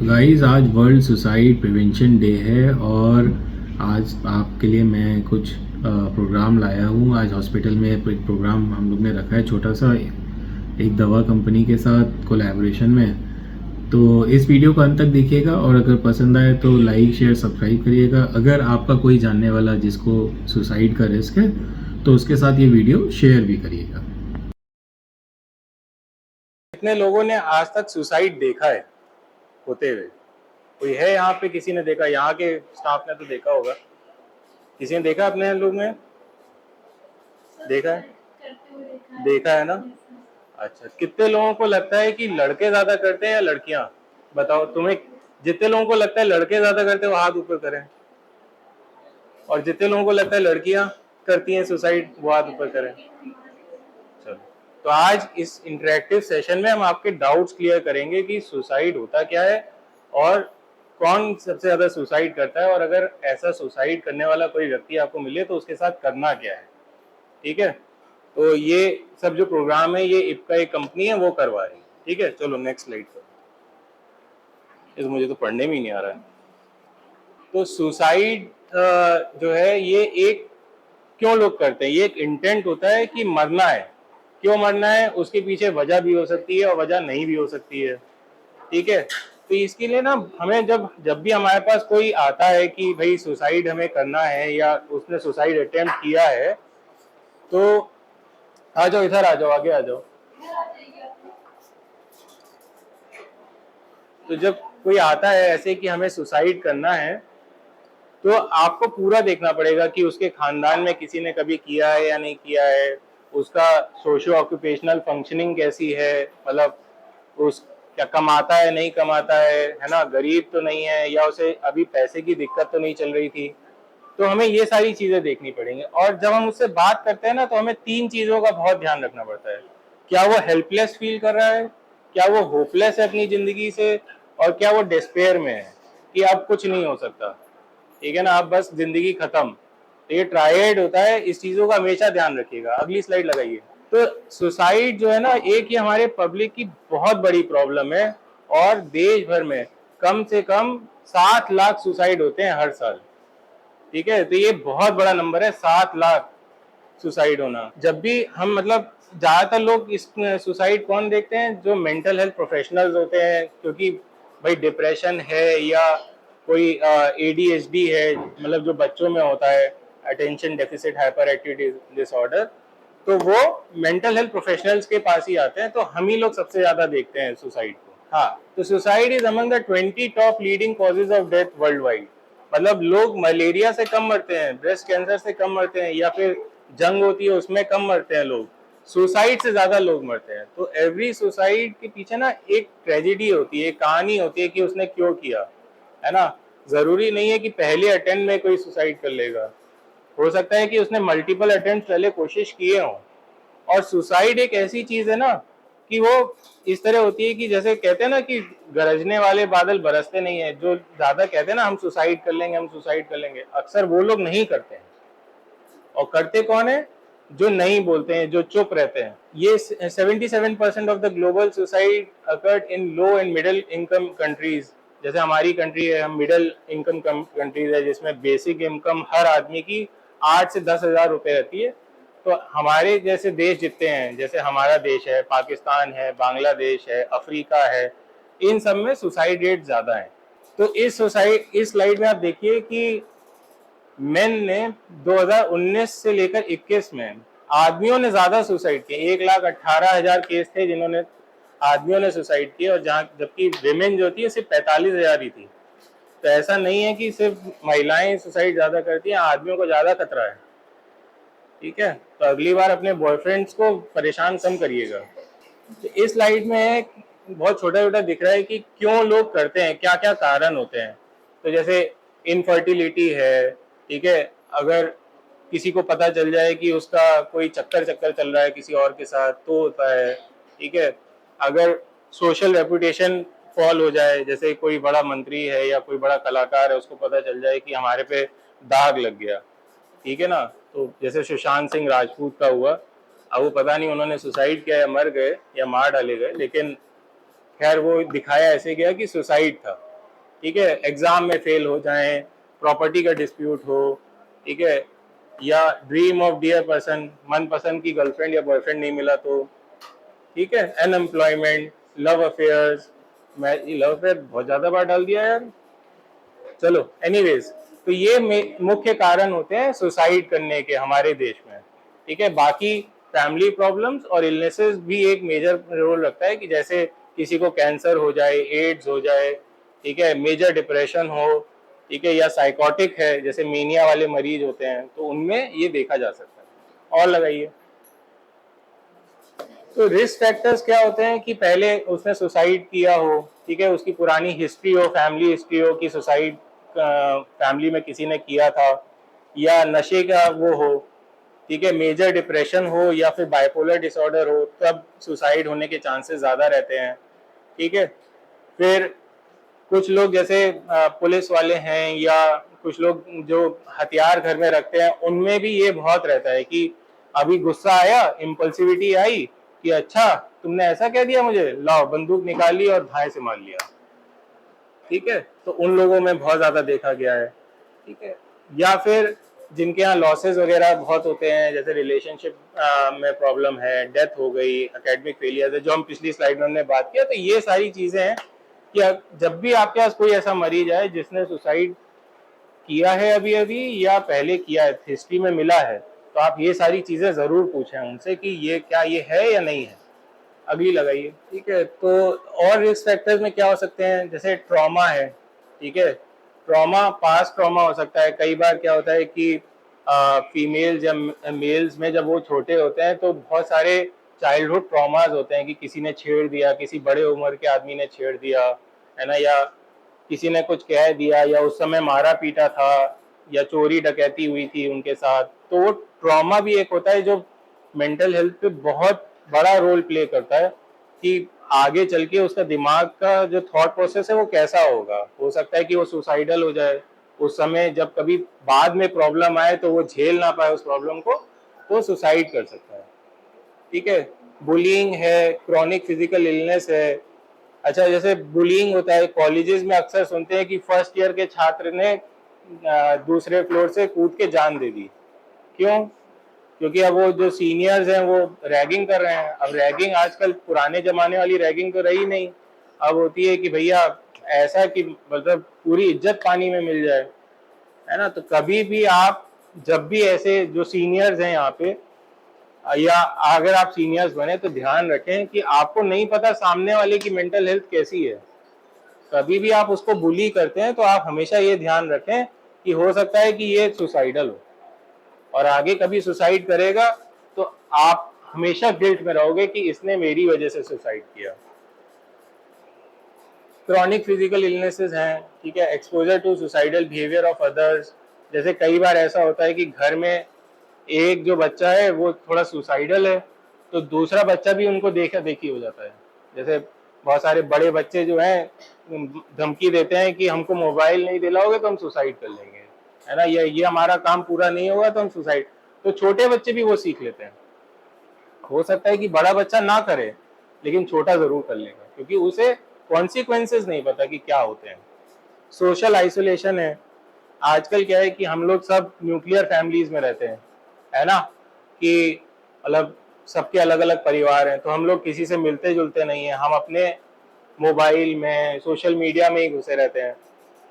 तो गाइस आज world suicide prevention day है और आज आपके लिए मैं कुछ प्रोग्राम लाया हूँ। आज हॉस्पिटल में एक प्रोग्राम हम लोग ने रखा है छोटा सा, एक दवा कंपनी के साथ कोलैबोरेशन में। तो इस वीडियो को अंत तक देखिएगा और अगर पसंद आए तो लाइक शेयर सब्सक्राइब करिएगा। अगर आपका कोई जानने वाला जिसको सुसाइड का रिस्क है तो उसके साथ ये वीडियो शेयर भी करिएगा। कितने लोगों ने आज तक सुसाइड देखा है होते हुए? कोई है यहाँ पे? किसी ने देखा? यहाँ के स्टाफ ने तो देखा होगा। किसी ने देखा? अपने लोग में देखा है? देखा है ना? अच्छा, कितने लोगों को लगता है कि लड़के ज्यादा करते हैं या लड़कियां? बताओ तुम्हें। जितने लोगों को लगता है लड़के ज्यादा करते हैं वो हाथ ऊपर करें, और जितने लोगों को लगता है लड़कियां करती हैं सुसाइड वो हाथ ऊपर करें। चलो, तो आज इस इंटरेक्टिव सेशन में हम आपके डाउट्स क्लियर करेंगे कि सुसाइड होता क्या है और कौन सबसे ज्यादा सुसाइड करता है, और अगर ऐसा सुसाइड करने वाला कोई व्यक्ति आपको मिले तो उसके साथ करना क्या है। ठीक है, तो ये सब जो प्रोग्राम है ये इप्का एक कंपनी है वो करवा रही है। ठीक है, चलो नेक्स्ट स्लाइड पर। इस मुझे तो पढ़ने में ही नहीं आ रहा है। तो सुसाइड जो है ये एक क्यों लोग करते हैं, ये एक इंटेंट होता है कि मरना है। क्यों मरना है उसके पीछे वजह भी हो सकती है और वजह नहीं भी हो सकती है। ठीक है, तो इसके लिए ना हमें जब जब भी हमारे पास कोई आता है कि भाई सुसाइड हमें करना है या उसने सुसाइड अटेम्प्ट किया है, तो आ जाओ इधर, आ जाओ, आगे आ जाओ। तो जब कोई आता है ऐसे कि हमें सुसाइड करना है, तो आपको पूरा देखना पड़ेगा कि उसके खानदान में किसी ने कभी किया है या नहीं किया है, उसका सोशियो ऑक्यूपेशनल फंक्शनिंग कैसी है, मतलब उस क्या कमाता है नहीं कमाता है ना, गरीब तो नहीं है, या उसे अभी पैसे की दिक्कत तो नहीं चल रही थी। तो हमें ये सारी चीजें देखनी पड़ेंगी। और जब हम उससे बात करते हैं ना तो हमें तीन चीजों का बहुत ध्यान रखना पड़ता है। क्या वो हेल्पलेस फील कर रहा है, क्या वो होपलेस है अपनी जिंदगी से, और क्या वो डिस्पेयर में है कि अब कुछ नहीं हो सकता। ठीक है ना, अब बस जिंदगी खत्म। तो ये ट्रायड होता है, इस चीजों का हमेशा ध्यान रखिएगा। अगली स्लाइड लगाइए। तो सुसाइड जो है ना, एक ही हमारे पब्लिक की बहुत बड़ी प्रॉब्लम है, और देश भर में कम से कम 7 लाख सुसाइड होते हैं हर साल। ठीक है, तो ये बहुत बड़ा नंबर है, 7 लाख सुसाइड होना। जब भी हम मतलब ज्यादातर लोग इस सुसाइड कौन देखते हैं, जो मेंटल हेल्थ प्रोफेशनल्स होते हैं, क्योंकि भाई डिप्रेशन है या कोई एडीएचडी है, मतलब जो बच्चों में होता है, attention deficit hyper activity disorder, तो वो मेंटल हेल्थ प्रोफेशनल्स के पास ही आते हैं। तो हम ही लोग सबसे ज्यादा देखते हैं सुसाइड को। हाँ, तो suicide is among the 20 top leading causes of death world wide. मतलब लोग मलेरिया से कम मरते हैं, ब्रेस्ट कैंसर से कम मरते हैं, या फिर जंग होती है उसमें कम मरते हैं लोग, सुसाइड से ज्यादा लोग मरते हैं। तो एवरी सुसाइड के पीछे ना एक ट्रेजेडी होती है, एक कहानी होती है कि उसने क्यों किया, है ना। जरूरी नहीं है कि पहले अटेम्प्ट में कोई सुसाइड कर लेगा, हो सकता है कि उसने मल्टीपल अटेम्प्ट पहले कोशिश किए हों। और सुसाइड एक ऐसी चीज है ना कि वो इस तरह होती है कि जैसे कहते हैं ना कि गरजने वाले बादल बरसते नहीं है। जो ज्यादा कहते हैं ना हम सुसाइड कर लेंगे, हम सुसाइड कर लेंगे, अक्सर वो लोग नहीं करते हैं। और करते कौन है? जो नहीं बोलते हैं, जो चुप रहते हैं। ये 77% of the global suicide occurred in low and middle income countries. जैसे हमारी कंट्री है, हम मिडिल इनकम कंट्रीज है, जिसमें बेसिक इनकम हर आदमी की 8 से 10 हज़ार रुपए रहती है। तो हमारे जैसे देश जितने हैं, जैसे हमारा देश है, पाकिस्तान है, बांग्लादेश है, अफ्रीका है, इन सब में सुसाइड रेट ज्यादा है। तो इस स्लाइड में आप देखिए कि मेन ने 2019 से लेकर 21 में आदमियों ने ज्यादा सुसाइड किए। 1,18,000 केस थे जिन्होंने आदमियों ने सुसाइड किए, और जहाँ जबकि विमेन जो थी सिर्फ 45,000 ही थी। तो ऐसा नहीं है कि सिर्फ महिलाएं सुसाइड ज्यादा करती हैं, आदमियों को ज्यादा खतरा है। ठीक है, तो अगली बार अपने बॉयफ्रेंड्स को परेशान कम करिएगा। तो इस स्लाइड में बहुत छोटा छोटा दिख रहा है कि क्यों लोग करते हैं, क्या क्या कारण होते हैं। तो जैसे इनफर्टिलिटी है, ठीक है, अगर किसी को पता चल जाए कि उसका कोई चक्कर चक्कर चल रहा है किसी और के साथ तो होता है। ठीक है, अगर सोशल रेपुटेशन फॉल हो जाए, जैसे कोई बड़ा मंत्री है या कोई बड़ा कलाकार है, उसको पता चल जाए कि हमारे पे दाग लग गया, ठीक है ना। तो जैसे सुशांत सिंह राजपूत का हुआ, अब वो पता नहीं उन्होंने सुसाइड किया या मर गए या मार डाले गए, लेकिन खैर वो दिखाया ऐसे गया कि सुसाइड था। ठीक है, एग्जाम में फेल हो जाएं, प्रॉपर्टी का डिस्प्यूट हो, ठीक है, या ड्रीम ऑफ डियर पर्सन, मनपसंद की गर्लफ्रेंड या बॉयफ्रेंड नहीं मिला तो, ठीक है, अनएम्प्लॉयमेंट, लव अफेयर्स। मैं लव अफेयर बहुत ज्यादा बार डाल दिया यार, चलो एनीवेज। तो ये मुख्य कारण होते हैं सुसाइड करने के हमारे देश में, ठीक है। बाकी फैमिली प्रॉब्लम्स और इलनेसेस भी एक मेजर रोल रखता है, कि जैसे किसी को कैंसर हो जाए, एड्स हो जाए, ठीक है, मेजर डिप्रेशन हो, ठीक है, या साइकोटिक है जैसे मेनिया वाले मरीज होते हैं, तो उनमें ये देखा जा सकता है। और लगाइए। तो रिस्क फैक्टर्स क्या होते हैं कि पहले उसने सुसाइड किया हो, ठीक है, उसकी पुरानी हिस्ट्री हो, फैमिली हिस्ट्री हो कि सुसाइड फैमिली में किसी ने किया था, या नशे का वो हो, ठीक है, मेजर डिप्रेशन हो, या फिर बाइपोलर डिसऑर्डर हो, तब सुसाइड होने के चांसेस ज़्यादा रहते हैं, ठीक है। फिर कुछ लोग जैसे पुलिस वाले हैं, या कुछ लोग जो हथियार घर में रखते हैं, उनमें भी ये बहुत रहता है कि अभी गुस्सा आया, इम्पल्सिविटी आई कि अच्छा तुमने ऐसा कह दिया मुझे, लाओ बंदूक निकाली और भाई से मार लिया, ठीक है। तो उन लोगों में बहुत ज्यादा देखा गया है, ठीक है। या फिर जिनके यहाँ लॉसेस वगैरह बहुत होते हैं, जैसे रिलेशनशिप में प्रॉब्लम है, डेथ हो गई, एकेडमिक फेलियर है, जो हम पिछली स्लाइड में हमने बात किया। तो ये सारी चीजें हैं कि जब भी आपके पास कोई ऐसा मरीज आए जिसने सुसाइड किया है अभी अभी या पहले किया है, हिस्ट्री में मिला है, तो आप ये सारी चीजें जरूर पूछें उनसे कि ये क्या ये है या नहीं है। अगली लगाइए, ठीक है। तो और रिस्क फैक्टर्स में क्या हो सकते हैं, जैसे ट्रॉमा है, ठीक है, ट्रॉमा, पास्ट ट्रॉमा हो सकता है। कई बार क्या होता है कि फीमेल्स या मेल्स में जब वो छोटे होते हैं तो बहुत सारे चाइल्डहुड ट्रॉमास होते हैं कि किसी ने छेड़ दिया, किसी बड़े उम्र के आदमी ने छेड़ दिया, है ना, या किसी ने कुछ कह दिया, या उस समय मारा पीटा था, या चोरी डकैती हुई थी उनके साथ। तो वो ट्रॉमा भी एक होता है जो मेंटल हेल्थ पे बहुत बड़ा रोल प्ले करता है कि आगे चल के उसका दिमाग का जो थॉट प्रोसेस है वो कैसा होगा। हो सकता है कि वो सुसाइडल हो जाए उस समय, जब कभी बाद में प्रॉब्लम आए तो वो झेल ना पाए उस प्रॉब्लम को, तो सुसाइड कर सकता है, ठीक है। बुलिंग है, क्रॉनिक फिजिकल इलनेस है। अच्छा, जैसे बुलिंग होता है, कॉलेजेस में अक्सर सुनते हैं कि फर्स्ट ईयर के छात्र ने दूसरे फ्लोर से कूद के जान दे दी। क्यों? क्योंकि अब वो जो सीनियर्स हैं वो रैगिंग कर रहे हैं। अब रैगिंग आजकल पुराने जमाने वाली रैगिंग तो रही नहीं, अब होती है कि भैया ऐसा कि मतलब पूरी इज्जत पानी में मिल जाए, है ना। तो कभी भी आप, जब भी ऐसे जो सीनियर्स हैं यहाँ पे, या अगर आप सीनियर्स बने तो ध्यान रखें कि आपको नहीं पता सामने वाले की मेंटल हेल्थ कैसी है। कभी भी आप उसको बुली करते हैं तो आप हमेशा ये ध्यान रखें कि हो सकता है कि ये सुसाइडल हो, और आगे कभी सुसाइड करेगा तो आप हमेशा गिल्ट में रहोगे कि इसने मेरी वजह से सुसाइड किया। क्रॉनिक फिजिकल इलनेसेस हैं, ठीक है, exposure to suicidal behaviour of others. जैसे कई बार ऐसा होता है कि घर में एक जो बच्चा है वो थोड़ा सुसाइडल है, तो दूसरा बच्चा भी उनको देखा देखी हो जाता है। जैसे बहुत सारे बड़े बच्चे जो हैं धमकी देते हैं कि हमको मोबाइल नहीं दिलाओगे तो हम सुसाइड कर लेंगे, है ना, ये हमारा काम पूरा नहीं होगा तो हम सुसाइड। तो छोटे बच्चे भी वो सीख लेते हैं। हो सकता है कि बड़ा बच्चा ना करे लेकिन छोटा जरूर कर लेगा, क्योंकि उसे कॉन्सिक्वेंसेस नहीं पता कि क्या होते हैं। सोशल आइसोलेशन है। आजकल क्या है कि हम लोग सब न्यूक्लियर फैमिलीज में रहते हैं, है ना, कि मतलब सबके अलग अलग परिवार हैं, तो हम लोग किसी से मिलते जुलते नहीं हैं, हम अपने मोबाइल में, सोशल मीडिया में ही घुसे रहते हैं।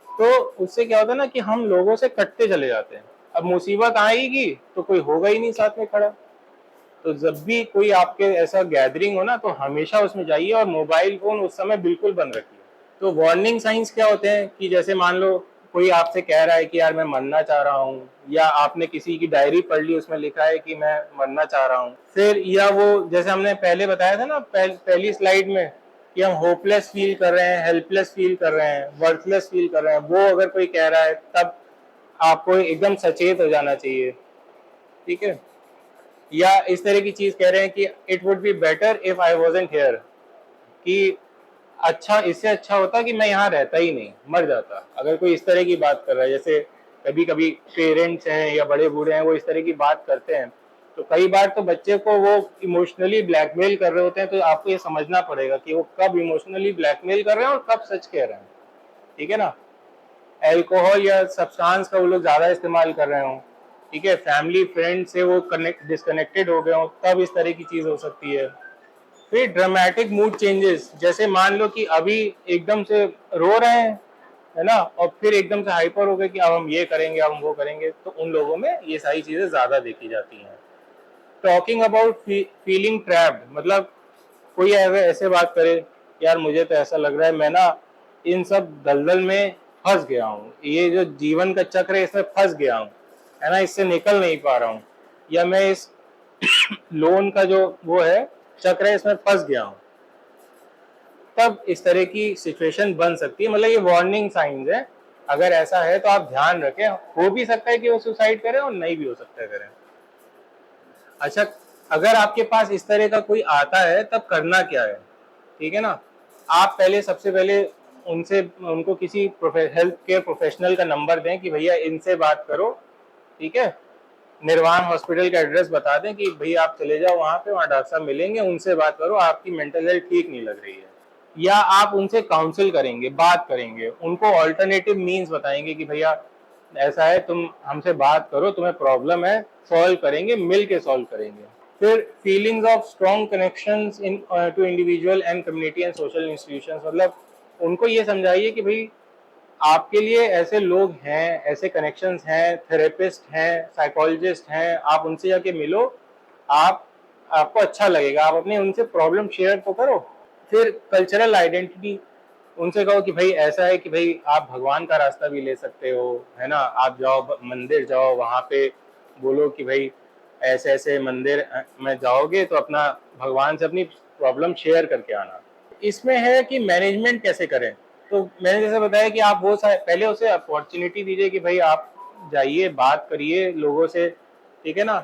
तो उससे क्या होता है ना कि हम लोगों से कटते चले जाते हैं। अब मुसीबत आएगी तो कोई होगा ही नहीं साथ में खड़ा। तो जब भी कोई आपके ऐसा गैदरिंग हो ना, तो हमेशा उसमें जाइए और मोबाइल फोन उस समय बिल्कुल बंद रखिए। तो वार्निंग साइंस क्या होते हैं कि जैसे मान लो कोई आपसे कह रहा है कि यार मैं मरना चाह रहा हूँ, या आपने किसी की डायरी पढ़ ली उसमें लिखा है कि मैं मरना चाह रहा हूँ, फिर या वो जैसे हमने पहले बताया था ना पहली स्लाइड में कि हम होपलेस फील कर रहे हैं, हेल्पलेस फील कर रहे हैं, वर्थलेस फील कर रहे हैं, वो अगर कोई कह रहा है तब आपको एकदम सचेत हो जाना चाहिए, ठीक है। या इस तरह की चीज कह रहे हैं कि it would be better if I wasn't here, कि अच्छा, इससे अच्छा होता कि मैं यहाँ रहता ही नहीं, मर जाता। अगर कोई इस तरह की बात कर रहा है, जैसे कभी कभी पेरेंट्स हैं या बड़े बूढ़े हैं वो इस तरह की बात करते हैं, तो कई बार तो बच्चे को वो इमोशनली ब्लैकमेल कर रहे होते हैं। तो आपको ये समझना पड़ेगा कि वो कब इमोशनली ब्लैकमेल कर रहे हैं और कब सच कह रहे हैं। ठीक है ना, अल्कोहल या सब्सटेंस का वो लोग ज़्यादा इस्तेमाल कर रहे हों, ठीक है, फैमिली फ्रेंड से वो डिस्कनेक्टेड हो गए हों, तब इस तरह की चीज़ हो सकती है। फिर ड्रामेटिक मूड चेंजेस, जैसे मान लो कि अभी एकदम से रो रहे हैं, है ना, और फिर एकदम से हाइपर हो गए कि अब हम ये करेंगे, अब हम वो करेंगे, तो उन लोगों में ये सारी चीज़ें ज़्यादा देखी जाती हैं। टॉकिंग अबाउट फीलिंग ट्रैप्ड, मतलब कोई ऐसे बात करे, यार मुझे तो ऐसा लग रहा है मैं ना इन सब दलदल में फंस गया हूँ, ये जो जीवन का चक्र है इसमें फंस गया हूँ, है ना, इससे निकल नहीं पा रहा हूँ, या मैं इस लोन का जो वो है चक्र है इसमें फंस गया हूँ, तब इस तरह की सिचुएशन बन सकती है। मतलब ये वार्निंग साइंस है, अगर ऐसा है तो आप ध्यान रखें, हो भी सकता है कि वो सुसाइड करे और नहीं भी हो सकता है करें। अच्छा, अगर आपके पास इस तरह का कोई आता है तब करना क्या है, ठीक है ना, आप पहले सबसे पहले उनको किसी हेल्थ केयर प्रोफेशनल का नंबर दें कि भैया इनसे बात करो, ठीक है, निर्वाण हॉस्पिटल का एड्रेस बता दें कि भैया आप चले जाओ वहाँ पे, वहाँ डॉक्टर साहब मिलेंगे, उनसे बात करो, आपकी मेंटल हेल्थ ठीक नहीं लग रही है। या आप उनसे काउंसिल करेंगे, बात करेंगे, उनको ऑल्टरनेटिव मीन्स बताएंगे कि भैया ऐसा है, तुम हमसे बात करो, तुम्हें प्रॉब्लम है, सॉल्व करेंगे, मिल के सॉल्व करेंगे। फिर feelings of strong connections in to individual and community and social institutions, मतलब उनको ये समझाइए कि भाई आपके लिए ऐसे लोग हैं, ऐसे कनेक्शंस हैं, थेरेपिस्ट हैं, साइकोलॉजिस्ट हैं, आप उनसे जाके मिलो, आप आपको अच्छा लगेगा, आप अपनी उनसे प्रॉब्लम शेयर तो करो। फिर कल्चरल आइडेंटिटी, उनसे कहो कि भाई ऐसा है कि भाई आप भगवान का रास्ता भी ले सकते हो, है ना, आप जाओ मंदिर जाओ, वहाँ पे बोलो कि भाई ऐसे ऐसे मंदिर में जाओगे तो अपना भगवान से अपनी प्रॉब्लम शेयर करके आना। इसमें है कि मैनेजमेंट कैसे करें, तो मैंने जैसे बताया कि आप वो पहले उसे अपॉर्चुनिटी दीजिए कि भाई आप जाइए, बात करिए लोगों से, ठीक है ना,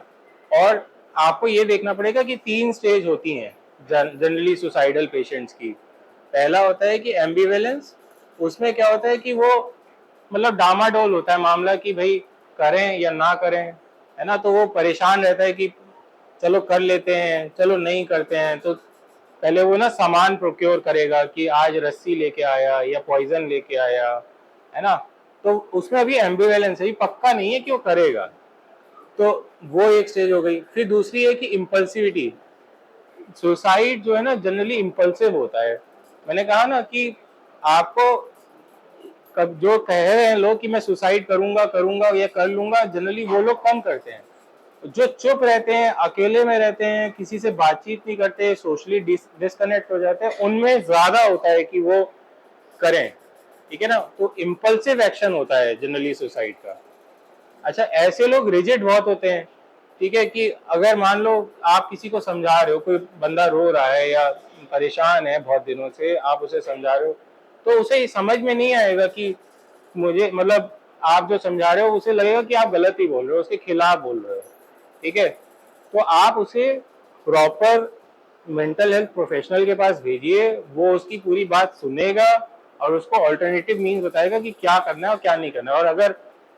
और आपको ये देखना पड़ेगा कि 3 स्टेज होती हैं जनरली सुसाइडल पेशेंट्स की। पहला होता है कि एम्बिवेलेंस, उसमें क्या होता है कि वो मतलब डामाडोल होता है मामला कि भाई करें या ना करें, है ना, तो वो परेशान रहता है कि चलो कर लेते हैं, चलो नहीं करते हैं, तो पहले वो ना सामान प्रोक्योर करेगा कि आज रस्सी लेके आया या पॉइजन लेके आया, है ना, तो उसमें अभी एम्बिवेलेंस है, पक्का नहीं है कि वो करेगा, तो वो एक स्टेज हो गई। फिर दूसरी है कि इम्पल्सिविटी, सुसाइड जो है ना जनरली इम्पल्सिव होता है। मैंने कहा ना कि आपको कब जो कह रहे हैं लोग कि मैं सुसाइड करूंगा करूंगा या कर लूंगा, जनरली वो लोग कम करते हैं। जो चुप रहते हैं, अकेले में रहते हैं, किसी से बातचीत नहीं करते, सोशली डिस्कनेक्ट हो जाते हैं, उनमें ज्यादा होता है कि वो करें, ठीक है ना, तो इम्पल्सिव एक्शन होता है जनरली सुसाइड का। अच्छा, ऐसे लोग रिजिड बहुत होते हैं, ठीक है, कि अगर मान लो आप किसी को समझा रहे हो, कोई बंदा रो रहा है या परेशान है बहुत दिनों से, आप उसे समझा रहे हो, तो उसे समझ में नहीं आएगा कि मुझे मतलब आप जो समझा रहे हो उसे लगेगा कि आप गलत ही बोल रहे हो, उसके खिलाफ बोल रहे हो, ठीक है, तो आप उसे प्रॉपर मेंटल हेल्थ प्रोफेशनल के पास भेजिए, वो उसकी पूरी बात सुनेगा और उसको ऑल्टरनेटिव मीन्स बताएगा कि क्या करना है और क्या नहीं करना है। और अगर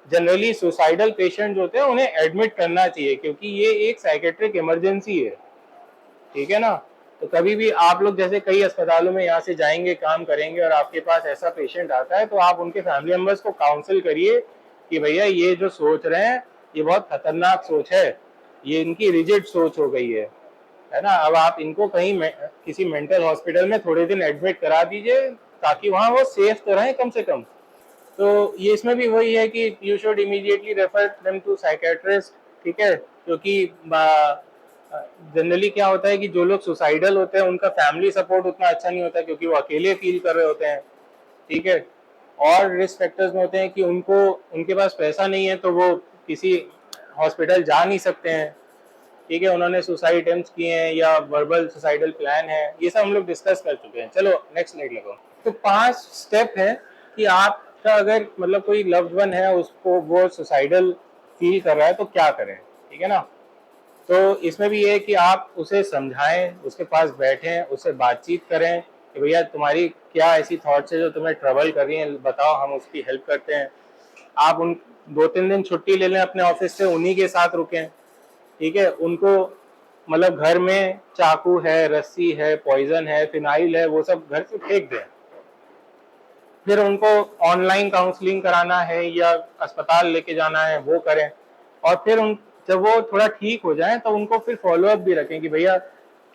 जनरली सुसाइडल पेशेंट होते हैं उन्हें एडमिट करना चाहिए, क्योंकि ये एक साइकेट्रिक इमरजेंसी है, ठीक है ना, तो कभी भी आप लोग जैसे कई अस्पतालों में यहाँ से जाएंगे, काम करेंगे, और आपके पास ऐसा पेशेंट आता है, तो आप उनके फैमिली मेंबर्स को काउंसिल करिए कि भैया ये जो सोच रहे हैं ये बहुत खतरनाक सोच है, ये इनकी रिजिड सोच हो गई है ना, अब आप इनको कहीं किसी मेंटल हॉस्पिटल में थोड़े दिन एडमिट करा दीजिए, ताकि वहाँ वो सेफ तो रहें कम से कम। तो ये इसमें भी वही है कि you should immediately refer them to psychiatrist, ठीक है, क्योंकि जनरली क्या होता है कि जो लोग सुसाइडल होते हैं उनका फैमिली सपोर्ट उतना अच्छा नहीं होता, क्योंकि वो अकेले फील कर रहे होते हैं, ठीक है, और रिस्क फैक्टर्स में होते हैं कि उनके पास पैसा नहीं है तो वो किसी हॉस्पिटल जा नहीं सकते हैं, ठीक है, उन्होंने सुसाइड अटेम्प्ट्स किए हैं या वर्बल सुसाइडल प्लान है, ये सब हम लोग डिस्कस कर चुके हैं। चलो नेक्स्ट स्लाइड लगाओ। तो 5 स्टेप है कि आपका अगर मतलब कोई लव्ड वन है, उसको वो सुसाइडल फील कर रहा है तो क्या करें, ठीक है ना, तो इसमें भी ये है कि आप उसे समझाएं, उसके पास बैठें, उससे बातचीत करें कि भैया तुम्हारी क्या ऐसी थॉट्स है जो तुम्हें ट्रबल कर रही हैं, बताओ, हम उसकी हेल्प करते हैं। आप उन 2-3 दिन छुट्टी ले लें अपने ऑफिस से, उन्हीं के साथ रुकें, ठीक है, उनको मतलब घर में चाकू है, रस्सी है, पॉइजन है, फिनाइल है, वो सब घर से फेंक दें, फिर उनको ऑनलाइन काउंसलिंग कराना है या अस्पताल लेके जाना है वो करें, और फिर उन जब वो थोड़ा ठीक हो जाए तो उनको फिर फॉलोअप भी रखें कि भैया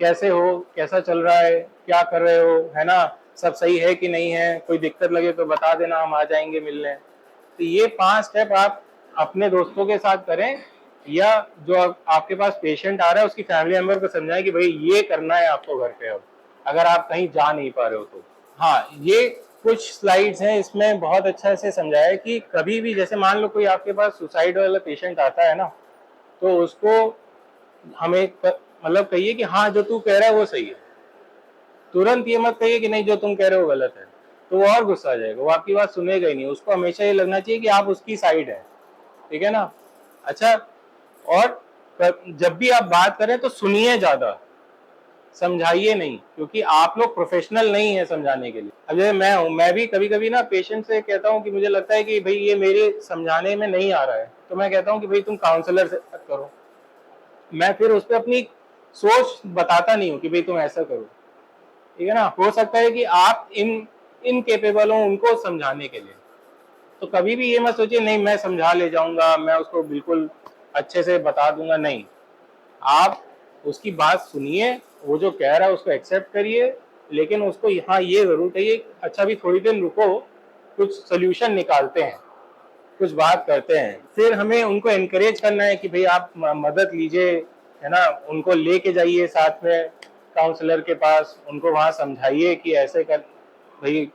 कैसे हो, कैसा चल रहा है, क्या कर रहे हो, है ना, सब सही है कि नहीं है, कोई दिक्कत लगे तो बता देना, हम आ जाएंगे मिलने। तो ये 5 स्टेप आप अपने दोस्तों के साथ करें, या जो आपके पास पेशेंट आ रहा है उसकी फैमिली मेंबर को समझाएं कि भाई ये करना है आपको घर पे अब, अगर आप कहीं जा नहीं पा रहे हो तो। हाँ, ये कुछ स्लाइड्स हैं, इसमें बहुत अच्छा से समझाया है कि कभी भी जैसे मान लो कोई आपके पास सुसाइड वाला पेशेंट आता है ना, तो उसको हमें मतलब कहिए कि हाँ जो तू कह रहा है वो सही है, तुरंत ये मत कहिए कि नहीं जो तुम कह रहे हो गलत है, तो वो और गुस्सा आ जाएगा, वो आपकी बात सुनेगा ही नहीं। उसको हमेशा ये लगना चाहिए कि आप उसकी साइड है, ठीक है ना। अच्छा, और जब भी आप बात करें तो सुनिए ज्यादा, समझाइए नहीं, क्योंकि आप लोग प्रोफेशनल नहीं है समझाने के लिए। अब जैसे मैं हूँ, मैं भी कभी कभी ना पेशेंट से कहता हूँ कि मुझे लगता है कि भाई ये मेरे समझाने में नहीं आ रहा है, तो मैं कहता हूँ कि भाई तुम काउंसलर से बात करो। मैं फिर उस पर अपनी सोच बताता नहीं हूँ कि भाई तुम ऐसा करो, ठीक है ना। हो सकता है कि आप इनकेपेबल हो उनको समझाने के लिए, तो कभी भी ये मत सोचिए नहीं मैं समझा ले जाऊंगा, मैं उसको बिल्कुल अच्छे से बता दूंगा, नहीं। आप उसकी बात सुनिए, वो जो कह रहा है उसको एक्सेप्ट करिए, लेकिन उसको यहाँ ये जरूर कहिए अच्छा भी थोड़ी देर रुको, कुछ सोल्यूशन निकालते हैं, कुछ बात करते हैं। फिर हमें उनको एनकरेज करना है कि भाई आप मदद लीजिए, है ना, उनको लेके जाइए साथ में काउंसलर के पास, उनको वहाँ समझाइए कि ऐसे कर, भाई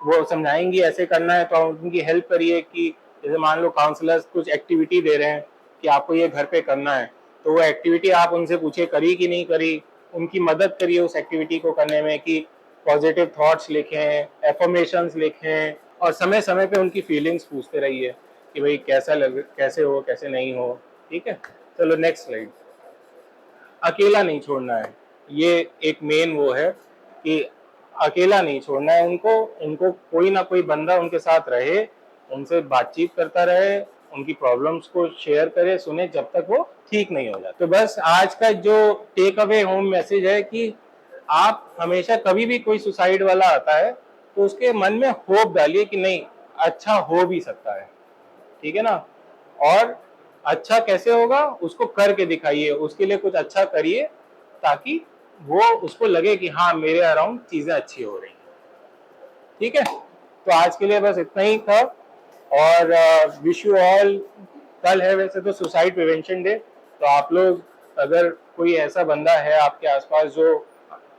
वो समझाएंगी ऐसे करना है तो उनकी हेल्प करिए। कि जैसे मान लो काउंसलर्स कुछ एक्टिविटी दे रहे हैं कि आपको ये घर पे करना है, तो वो एक्टिविटी आप उनसे पूछिए करी कि नहीं करी, उनकी मदद करिए उस एक्टिविटी को करने में, कि पॉजिटिव थॉट्स लिखें, एफर्मेशंस लिखें, और समय समय पे उनकी फीलिंग्स पूछते रहिए कि भाई कैसा लग, कैसे हो, कैसे नहीं हो, ठीक है। चलो नेक्स्ट स्लाइड। अकेला नहीं छोड़ना है, ये एक मेन वो है कि अकेला नहीं छोड़ना है उनको, उनको कोई ना कोई बंदा उनके साथ रहे, उनसे बातचीत करता रहे, उनकी प्रॉब्लम्स को शेयर करे, सुने जब तक वो ठीक नहीं हो जाता। तो बस आज का जो टेक अवे होम मैसेज है कि आप हमेशा कभी भी कोई सुसाइड वाला आता है तो उसके मन में होप डालिए कि नहीं अच्छा हो भी सकता है, ठीक है ना। और अच्छा कैसे होगा उसको करके दिखाइए, उसके लिए कुछ अच्छा करिए, ताकि वो उसको लगे कि हाँ मेरे अराउंड चीजें अच्छी हो रही हैं, ठीक है। तो आज के लिए बस इतना ही था, और विश यू ऑल। कल है वैसे तो सुसाइड प्रिवेंशन डे, तो आप लोग अगर कोई ऐसा बंदा है आपके आसपास जो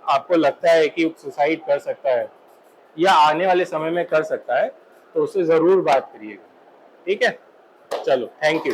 आपको लगता है कि सुसाइड कर सकता है या आने वाले समय में कर सकता है, तो उससे जरूर बात करिएगा, ठीक है। चलो, थैंक यू।